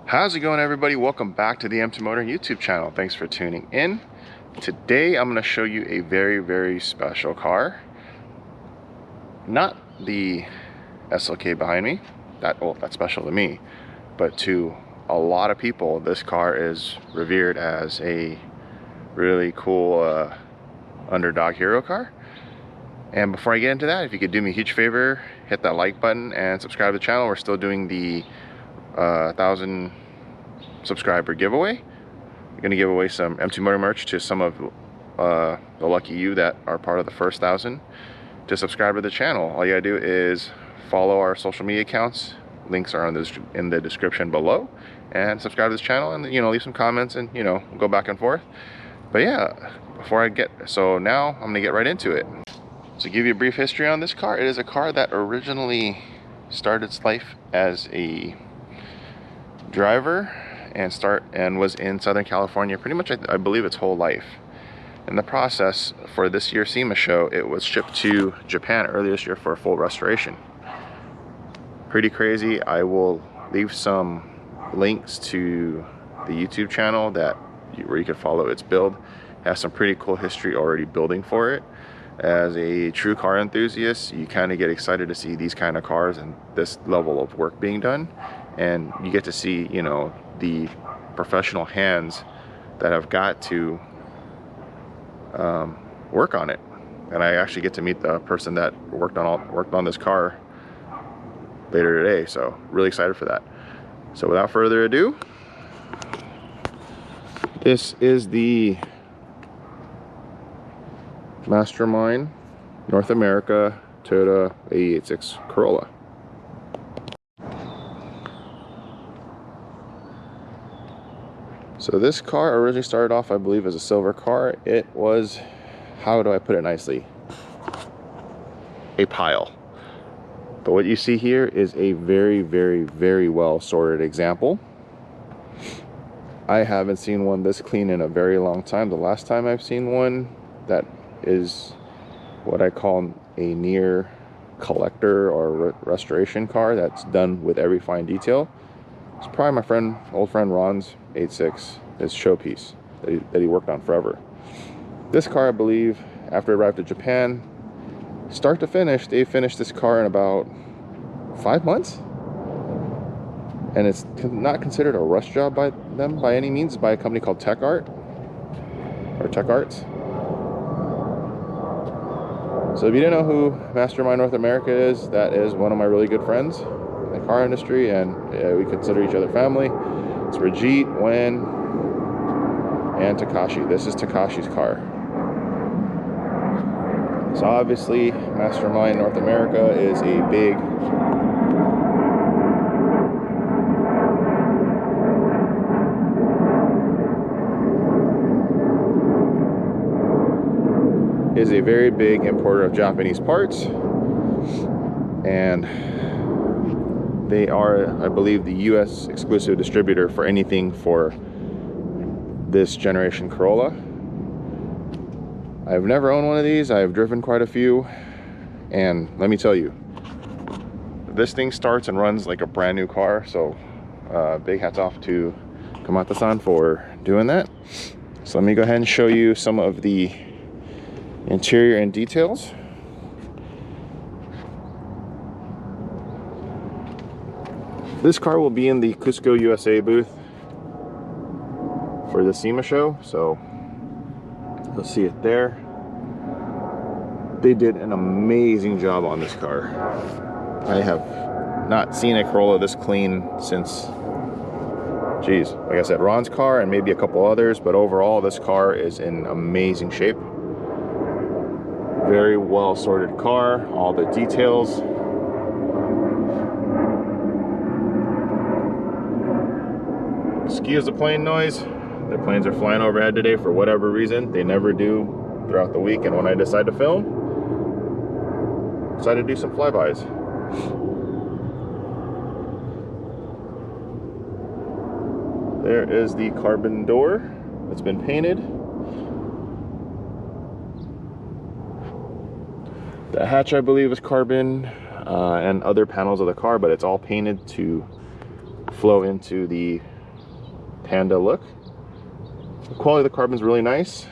How's it going, everybody? Welcome back to the M2 Motor YouTube channel. Thanks for tuning in. Today I'm going to show you a very special car. Not the SLK behind me, that's special to me, but to a lot of people this car is revered as a really cool underdog hero car. And before I get into that, if you could do me a huge favor, hit that like button and subscribe to the channel. We're still doing the 1,000 subscriber giveaway. We're going to give away some M2 Motor merch to some of the lucky you that are part of the first 1,000 to subscribe to the channel. All you gotta do is follow our social media accounts. Links are in the description below, and subscribe to this channel, and leave some comments, and we'll go back and forth. But yeah, now I'm gonna get right into it. To give you a brief history on this car, it is a car that originally started its life as a driver and was in Southern California pretty much, I believe, its whole life. In the process, for this year's SEMA show, it was shipped to Japan earlier this year for a full restoration. Pretty crazy. I will leave some links to the YouTube channel where you can follow its build. It has some pretty cool history already building for it. As a true car enthusiast, you kind of get excited to see these kind of cars and this level of work being done, and you get to see the professional hands that have got to work on it. And I actually get to meet the person that worked on this car later today, so really excited for that. So without further ado, this is the Mastermind North America Toyota AE86 Corolla. So this car originally started off, I believe, as a silver car. It was, how do I put it nicely, a pile. But what you see here is a very well sorted example. I haven't seen one this clean in a very long time. The last time I've seen one that is what I call a near collector or restoration car that's done with every fine detail, it's probably my old friend Ron's 86, his showpiece that he worked on forever. This car, I believe, after it arrived to Japan, start to finish, they finished this car in about 5 months. And it's not considered a rush job by them by any means, by a company called TecArts or TecArts. So if you didn't know who Mastermind North America is, that is one of my really good friends in the car industry, and we consider each other family. It's Rajit, Wen, and Takashi. This is Takashi's car. So obviously Mastermind North America is a very big importer of Japanese parts, and they are, I believe, the US exclusive distributor for anything for this generation Corolla. I've never owned one of these. I've driven quite a few, and let me tell you, this thing starts and runs like a brand new car. So big hats off to Kamata-san for doing that. So let me go ahead and show you some of the interior and details. This car will be in the Cusco, USA booth for the SEMA show, so you'll see it there. They did an amazing job on this car. I have not seen a Corolla this clean since, geez, like I said, Ron's car and maybe a couple others, but overall this car is in amazing shape. Very well sorted car, all the details. Excuse the plane noise. The planes are flying overhead today for whatever reason. They never do throughout the week, and when I decide to film, decided to do some flybys. There is the carbon door that's been painted. The hatch, I believe, is carbon, and other panels of the car, but it's all painted to flow into the panda look. The quality of the carbon is really nice.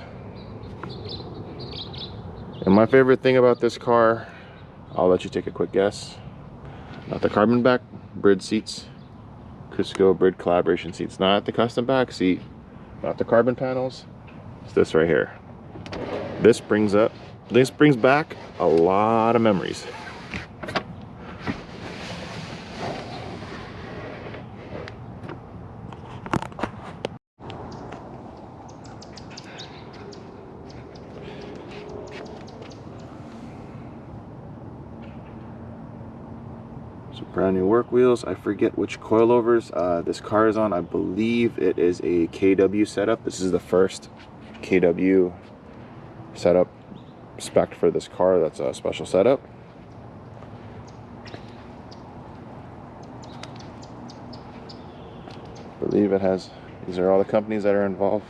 And my favorite thing about this car, I'll let you take a quick guess. Not the carbon back bridge seats, Cusco bridge collaboration seats. Not the custom back seat, not the carbon panels. It's this right here. This brings back a lot of memories. Some brand new work wheels. I forget which coilovers this car is on. I believe it is a KW setup. This is the first KW setup spec for this car. That's a special setup. I believe it has, these are all the companies that are involved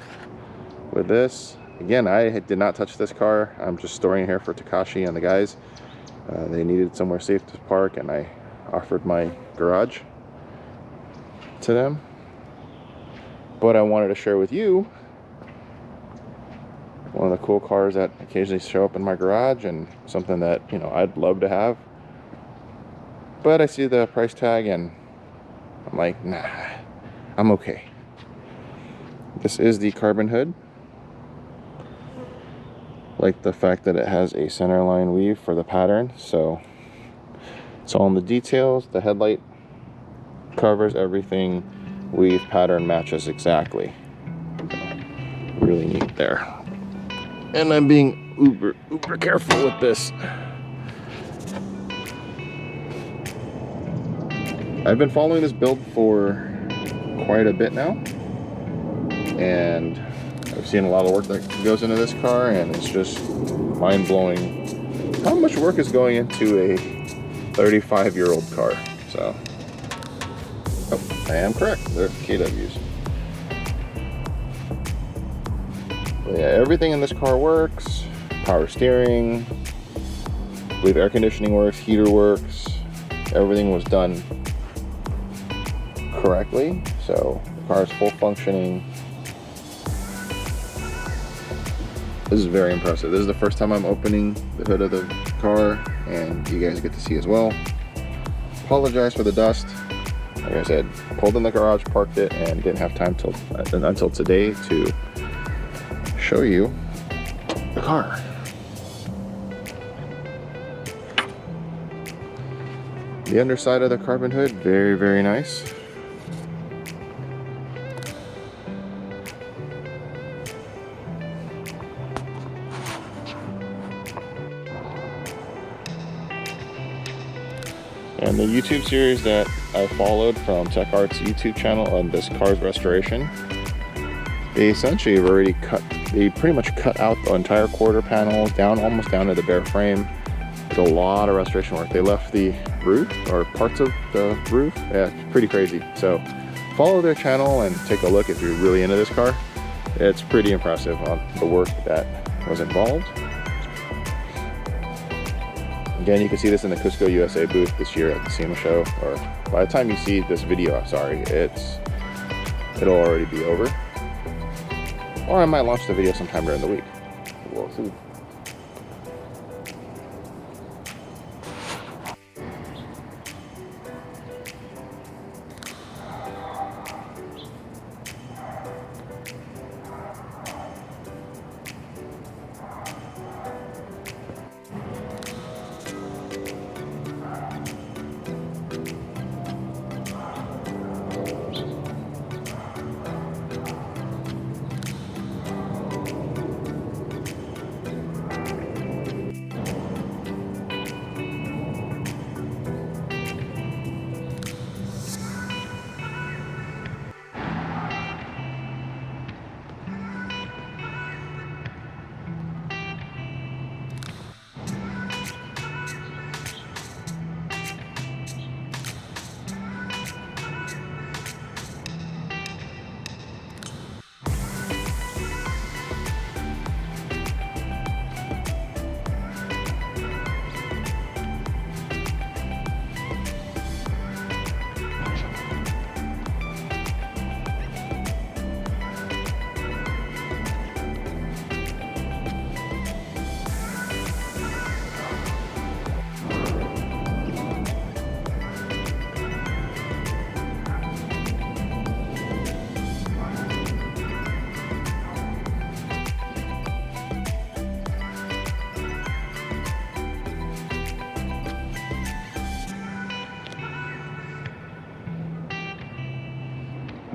with this. Again, I did not touch this car. I'm just storing it here for Takashi and the guys. They needed somewhere safe to park, and I offered my garage to them. But I wanted to share with you one of the cool cars that occasionally show up in my garage, and something that, you know, I'd love to have. But I see the price tag and I'm like, nah, I'm okay. This is the carbon hood. Like the fact that it has a center line weave for the pattern, so it's all in the details. The headlight covers everything. Weave pattern matches exactly. Really neat there. And I'm being uber careful with this. I've been following this build for quite a bit now, and I've seen a lot of work that goes into this car, and it's just mind-blowing how much work is going into a 35-year-old car. So, oh, I am correct. They're KWs. But yeah, everything in this car works. Power steering, I believe air conditioning works, heater works. Everything was done correctly, so the car is full functioning. This is very impressive. This is the first time I'm opening the hood of the car, and you guys get to see as well. Apologize for the dust. Like I said, pulled in the garage, parked it, and didn't have time until today to show you the car. The underside of the carbon hood, very, very nice. And the YouTube series that I followed from TecArts YouTube channel on this car's restoration, they essentially have already pretty much cut out the entire quarter panel down, almost down to the bare frame. With a lot of restoration work. They left the roof, or parts of the roof. Yeah, it's pretty crazy. So follow their channel and take a look if you're really into this car. It's pretty impressive on the work that was involved. Again, you can see this in the Cusco USA booth this year at the SEMA show, or by the time you see this video, I'm sorry, it'll already be over. Or I might launch the video sometime during the week. We'll see.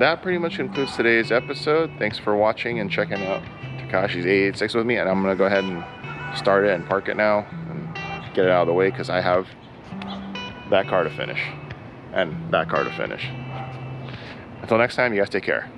that pretty much concludes today's episode. Thanks for watching and checking out Takashi's AE86 with me, and I'm gonna go ahead and start it and park it now and get it out of the way because I have that car to finish and that car to finish. Until next time, you guys take care.